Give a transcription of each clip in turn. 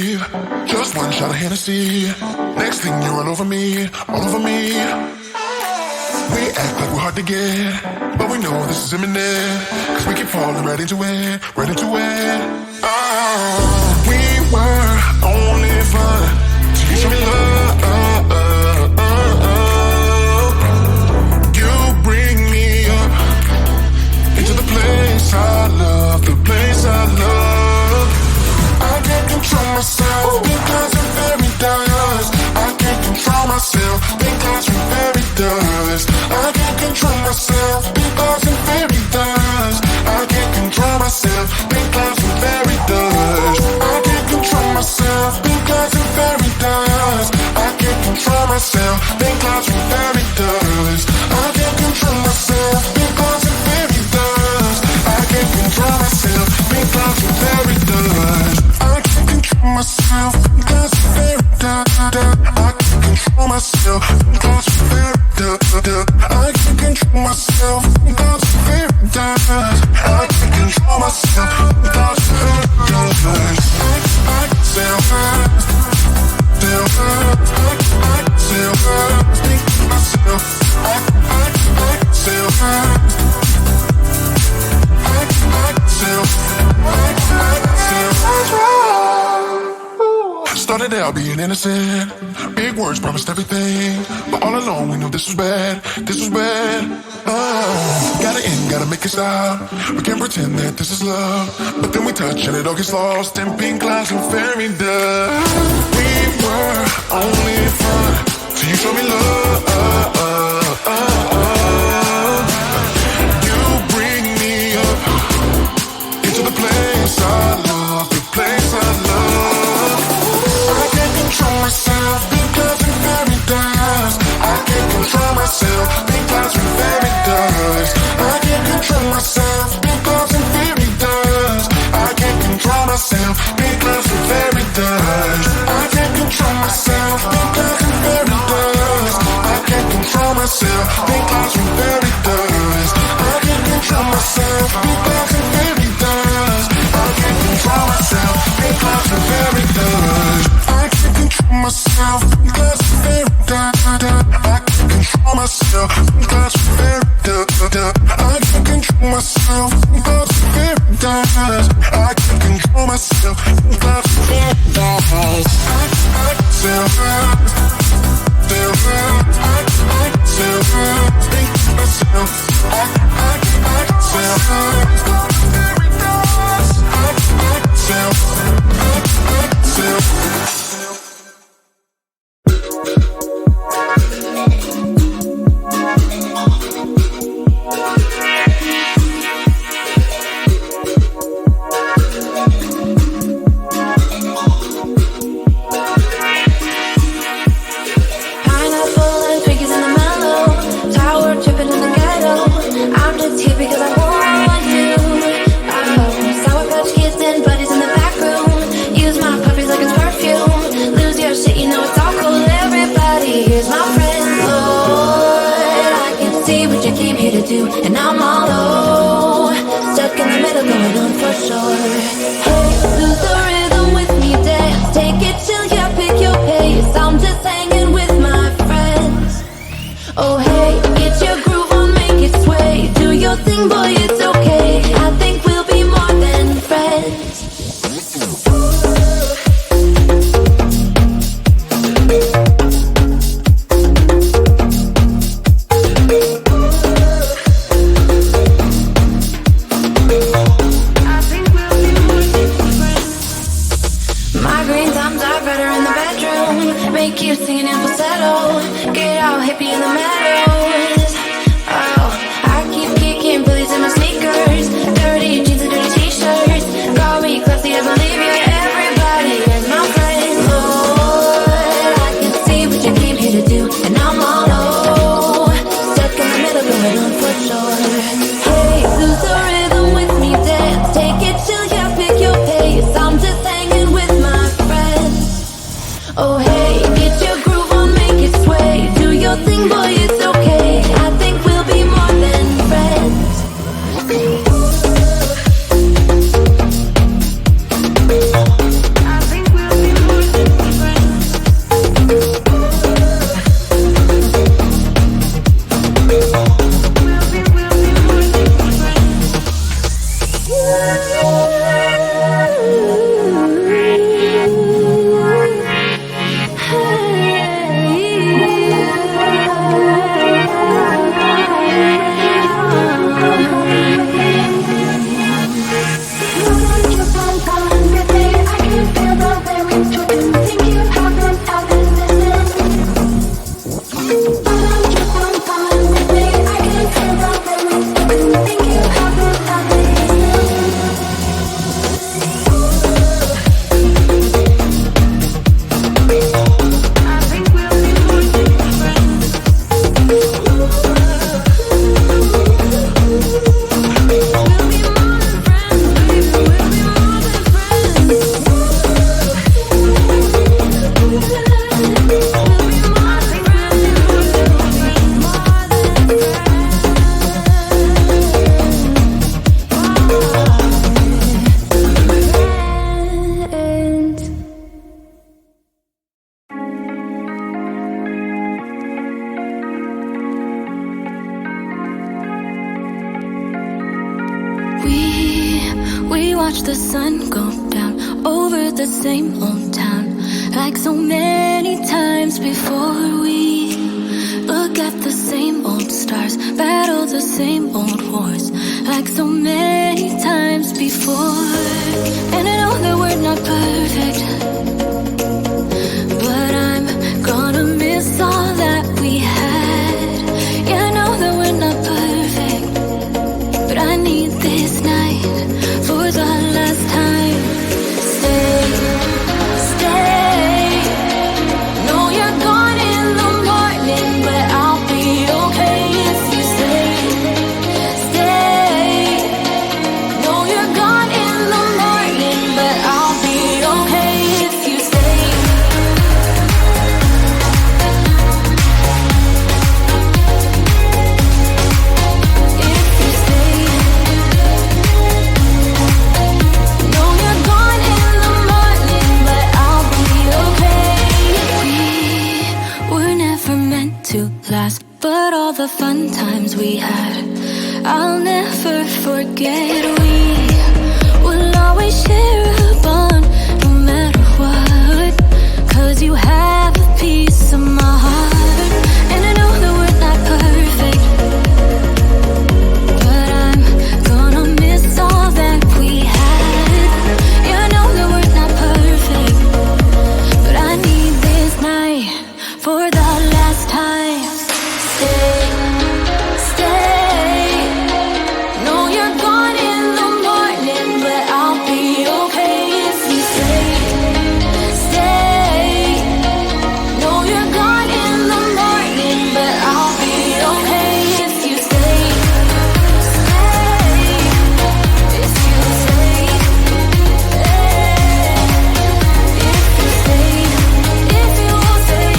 leave. Just one shot of Hennessy. Next thing you're all over me, all over me. We act like we're hard to get, but we know this is imminent. Cause we keep falling right into it, right into it. We were only fun till you show me love. You bring me up into the place I love, the place I love. I can't control myself because I'm very dust. I can't control myself because I'm very dust. I can't control myself because I'm very dust. I can't control myself because I'm very dust. I can't control myself because I'm very dust. I can't control myself because I'm very dust. I can't control myself because I'm very dust. I can't control myself because I'm very dust. I can't control myself because I'm very dust. I can't control myself because I'm very dust. I can't control myself because I'm very dust. I can't control myself because I'm very dust. I can sell fast, sell fast. I can sell fast, think to myself. I can sell fast. I can sell fast. Started out being innocent. Big words promised everything, but all along we knew this was bad. This was bad. Gotta end, gotta make it stop. We can't pretend that this is love, but then we touch and it all gets lost in pink clouds and fairy dust. We were only fun till you show me love. You bring me up into the place I love, the place I love. I can't control myself because I'm very dust. I can't control myself because I'm very dust. I can't control myself because I'm very dust. I can't control myself because I'm very dust. I can't control myself because I'm very dust. I can't control myself because I'm very dust. I can't control myself because I'm very dust. I can't control myself because I'm very dust. I can't control myself because I'm very dust. I can't control myself because I'm very dust. I can't control myself because I'm very dust. I can't control myself because I'm very dust. I can sell fast, sell fast. I can sell fast, think to myself. I can sell fast, very dust. I can sell fast, sell fast. And I'm all low, stuck in the middle, going on for sure. Hey, lose the rhythm with me, dance. Take it till you pick your pace. I'm just hanging with my friends. Oh hey, get your groove on, make it sway. Do your thing, boy, it's okay. I think we'll be more than friends. Make you singing in falsetto. Get all hippie in the meadows. Oh, I keep kicking bullies in my sneakers. Dirty jeans and dirty t-shirts. Call me classy, I believe you. Everybody is my friend. Lord, I can see what you came here to do. And I'm all low, stuck in the middle, going on for sure. Hey, lose the rhythm with me, dance. Take it till you pick your pace. I'm just hanging with my friends. Oh hey, get your groove on, make it sway. Do your thing, boy, it's okay. the sun go down over the same old town, like so many times before. We look at the same old stars, battle the same old wars, like so many times before. And I know that we're not perfect, but I'm gonna miss all that we had. Yeah, I know that we're not perfect, but I need this night for the last time. Stay, stay. Know you're gone in the morning, but I'll be okay if you stay. Stay. Know you're gone in the morning, but I'll be okay if you stay. If you stay. Know you're gone in the morning, but I'll be okay. We were never meant to last, but all the fun times we had, I'll never forget. We will always share a bond, no matter what, 'cause you have a piece of my heart. And I know that we're not perfect, but I'm gonna miss all that we had. Yeah, I know that we're not perfect, but I need this night for the last time. Stay, stay. Know you're gone in the morning, but I'll be okay if you stay. Stay. Know you're gone in the morning, but I'll be okay if you stay. Stay. If you stay. If you stay. If you stay.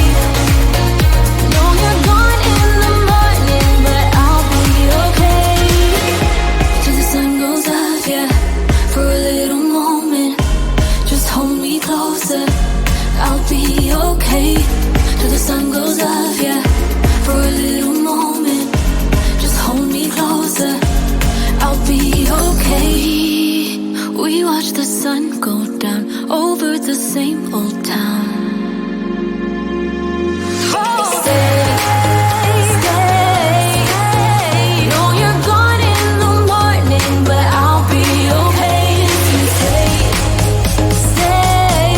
Know you're gone in the morning, but I'll be okay. Till the sun goes up, yeah, for a little moment. Just hold me closer, I'll be okay. Till the sun goes up, yeah, for a little moment. Just hold me closer, I'll be okay. We watch the sun go down over the same old town. Stay, stay. Know you're gone in the morning, but I'll be okay if you stay. Stay.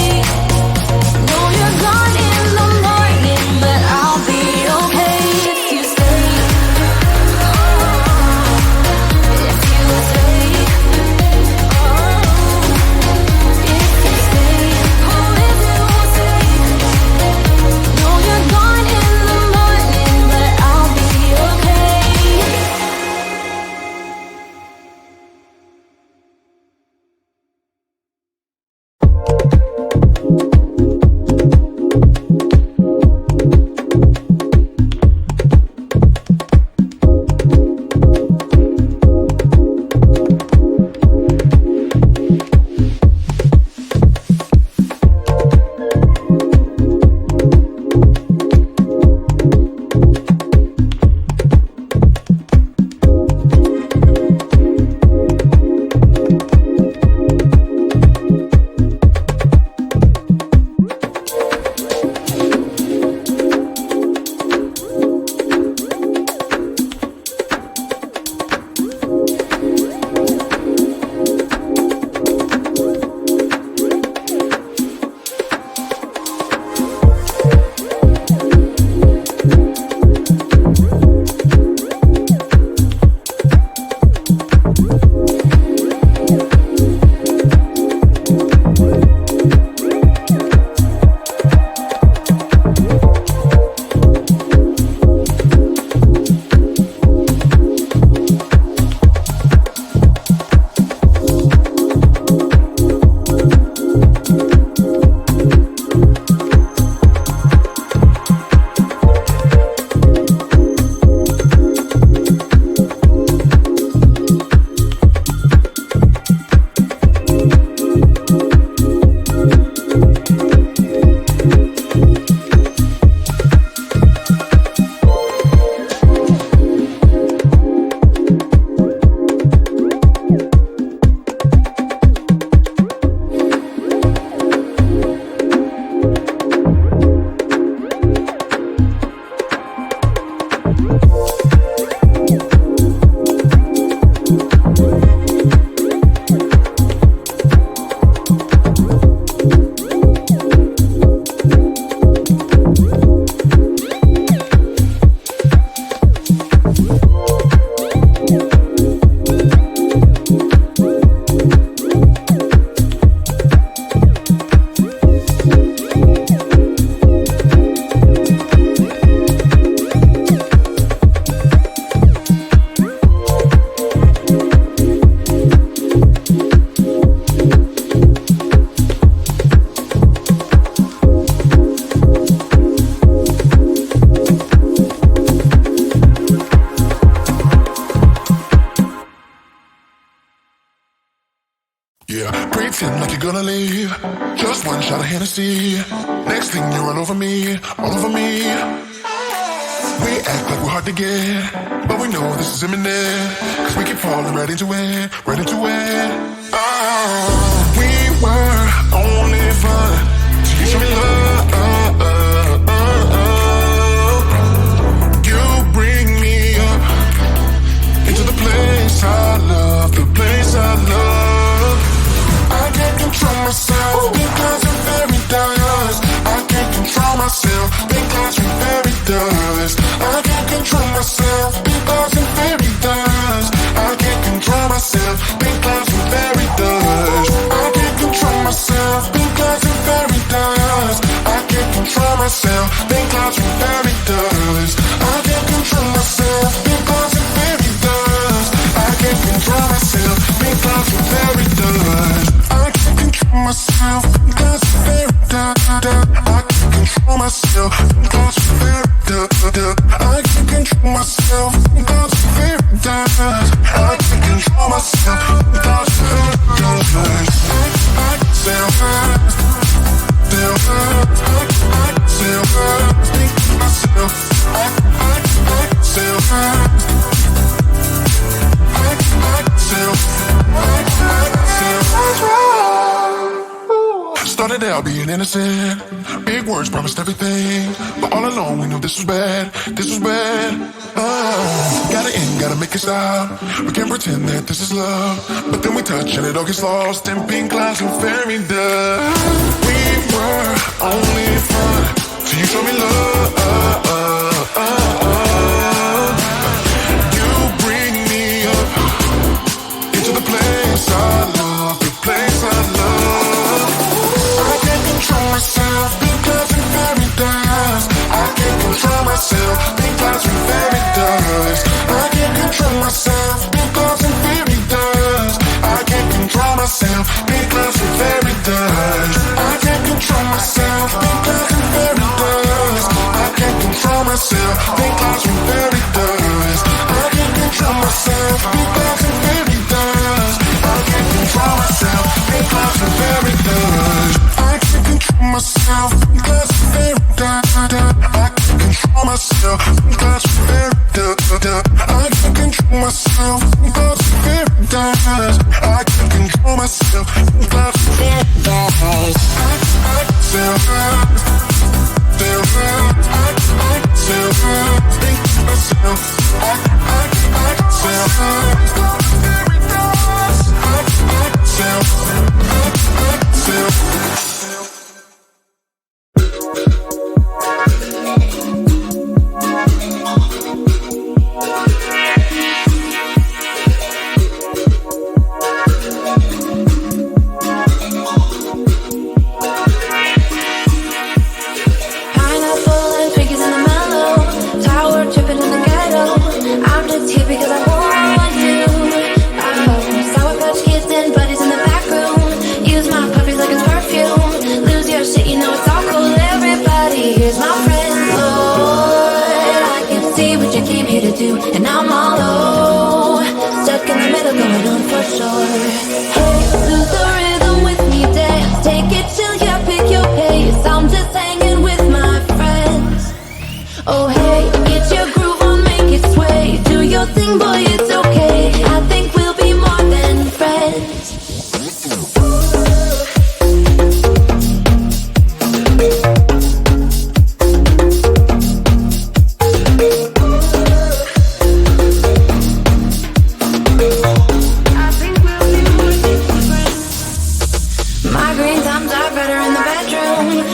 Know you're gone in the morning, but I'll be okay if you stay. If you stay. If you stay. Oh, if you stay. pretend like you're gonna leave. Just one shot of Hennessy. Next thing you're all over me, all over me. We act like we're hard to get, but we know this is imminent. Cause we keep falling right into it, right into it. Oh, we were only fun till you show me love. You bring me up into the place I love, the place I love. I can't control myself because I'm very dust. I can't control myself because I'm very dust. I can't control myself because I'm very dust. I can't control myself because I'm very dust. I can't control myself because I'm very dust. I can't control myself because I'm very dust. I can't control myself because I'm very dust. I can't control myself because I'm very dust. I can't control myself because I'm very dust. I can't control myself because I'm very dust. I can't control myself because I'm very dust. I can't control myself because I'm very dust. I can sell fast, sell fast. I can sell fast, think to myself. I can sell fast. I can sell fast. Started out being innocent. Big words promised everything, but all along we knew this was bad. This was bad. Gotta end, gotta make it stop. We can't pretend that this is love, but then we touch and it all gets lost in pink clouds and fairy dust. We were only fun till you show me love. You bring me up into the place I love, the place I love. I can't control myself because I'm very dust. I can't control myself because I'm very dust. I can't control myself because I'm very dust. I can't control myself because I'm very dust. I can't control myself because I'm very dust. I can't control myself because I'm very dust. I can't control myself because I'm very dust. I can't control myself because I'm very dust. I can't control myself because I'm very dust. I can't control myself because I'm very dust. I can't control myself because I'm very dust. I can't control myself because I'm very dust. I can sell fast, sell fast. I can sell fast, think to myself. I can sell fast, very dust. I can sell fast, I can sell fast. And I'm all low, stuck in the middle, going on for sure. Hey, lose the rhythm with me, dance. Take it till you pick your pace. I'm just hanging with my friends. Oh hey, get your groove on, make it sway. Do your thing, boy, it's okay. I think we'll be more than friends.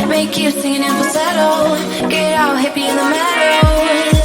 Make you singing in falsetto. Get out, hippie in the meadows.